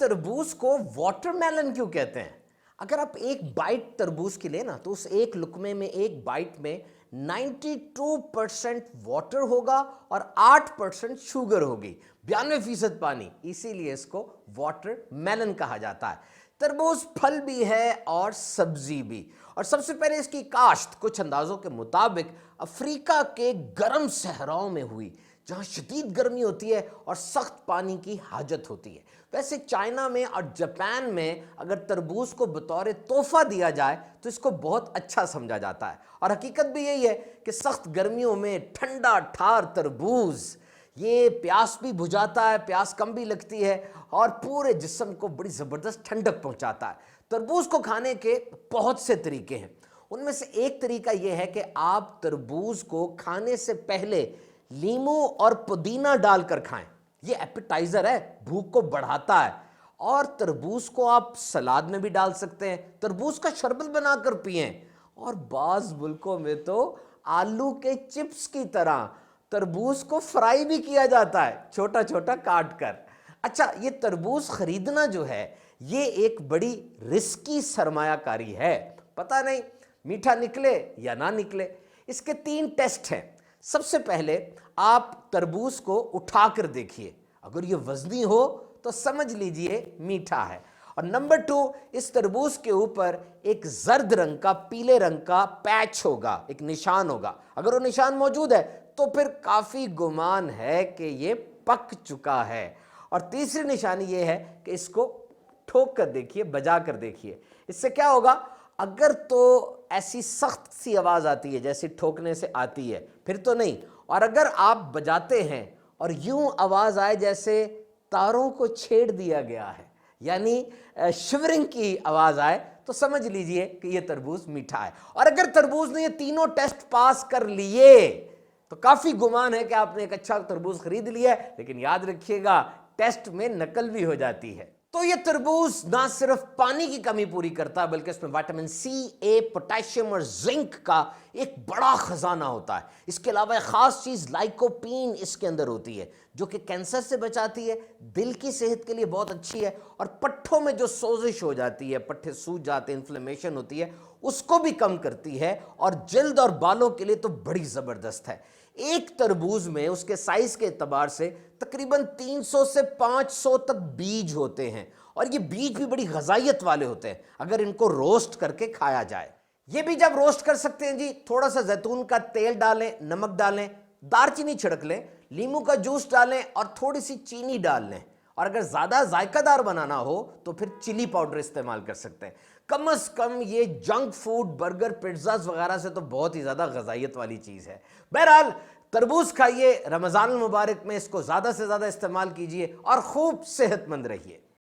तरबूज को वाटरमेलन क्यों कहते हैं? अगर आप एक बाइट तरबूज की लेना तो उस एक लुकमे में, एक बाइट में 92% वाटर होगा और 8% शुगर होगी, 92% पानी, इसीलिए इसको वाटरमेलन कहा जाता है। तरबूज फल भी है और सब्जी भी, और सबसे पहले इसकी काश्त कुछ अंदाजों के मुताबिक अफ्रीका के गर्म सहराओं में हुई, जहां शदीद गर्मी होती है और सख्त पानी की हाजत होती है। वैसे चाइना में और जापान में अगर तरबूज को बतौर तोहफा दिया जाए तो इसको बहुत अच्छा समझा जाता है, और हकीकत भी यही है कि सख्त गर्मियों में ठंडा ठार तरबूज ये प्यास भी बुझाता है, प्यास कम भी लगती है और पूरे जिस्म को बड़ी ज़बरदस्त ठंडक पहुंचाता है। तरबूज को खाने के बहुत से तरीके हैं, उनमें से एक तरीका यह है कि आप तरबूज को खाने से पहले लीमू और पुदीना डालकर खाएं। ये एपेटाइजर है, भूख को बढ़ाता है। और तरबूज को आप सलाद में भी डाल सकते हैं, तरबूज का शरबत बनाकर पिएं, और बाज़ मुल्कों में तो आलू के चिप्स की तरह तरबूज को फ्राई भी किया जाता है, छोटा छोटा काट कर। अच्छा, ये तरबूज खरीदना जो है ये एक बड़ी रिस्की सरमायाकारी है, पता नहीं मीठा निकले या ना निकले। इसके 3 टेस्ट हैं। सबसे पहले आप तरबूज को उठाकर देखिए, अगर ये वजनी हो तो समझ लीजिए मीठा है। और नंबर 2, इस तरबूज के ऊपर एक जर्द रंग का, पीले रंग का पैच होगा, एक निशान होगा। अगर वो निशान मौजूद है तो फिर काफी गुमान है कि ये पक चुका है। और तीसरी निशानी ये है कि इसको ठोक कर देखिए, बजा कर देखिए। इससे क्या होगा? अगर तो ऐसी सख्त सी आवाज आती है जैसे ठोकने से आती है, फिर तो नहीं। और अगर आप बजाते हैं और यूं आवाज आए जैसे तारों को छेड़ दिया गया है, यानी शिवरिंग की आवाज आए, तो समझ लीजिए कि यह तरबूज मीठा है। और अगर तरबूज ने ये तीनों टेस्ट पास कर लिए तो काफी गुमान है कि आपने एक अच्छा तरबूज खरीद लिया है। लेकिन याद रखिएगा, टेस्ट में नकल भी हो जाती है। तो ये तरबूज ना सिर्फ पानी की कमी पूरी करता है, बल्कि इसमें विटामिन सी, ए, पोटेशियम और जिंक का एक बड़ा खजाना होता है। इसके अलावा एक खास चीज लाइकोपीन इसके अंदर होती है, जो कि कैंसर से बचाती है, दिल की सेहत के लिए बहुत अच्छी है, और पट्ठों में जो सोजिश हो जाती है, पट्ठे सूज जाते हैं, इन्फ्लेमेशन होती है, उसको भी कम करती है, और जल्द और बालों के लिए तो बड़ी जबरदस्त है। एक तरबूज में उसके साइज के एतबार से तकरीबन 300 से 500 तक बीज होते हैं, और ये बीज भी बड़ी गजाइत वाले होते हैं अगर इनको रोस्ट करके खाया जाए। ये बीज आप रोस्ट कर सकते हैं जी, थोड़ा सा जैतून का तेल डालें, नमक डालें, दारचीनी छिड़क लें, लीमू का जूस डालें और थोड़ी सी चीनी डाल लें। और अगर ज्यादा जायकादार बनाना हो तो फिर चिली पाउडर इस्तेमाल कर सकते हैं। कम से कम ये जंक फूड, बर्गर, पिज्जाज वगैरह से तो बहुत ही ज्यादा गजाइत वाली चीज है। बहरहाल तरबूज खाइए, रमजान मुबारक में इसको ज्यादा से ज्यादा इस्तेमाल कीजिए और खूब सेहतमंद रहिए।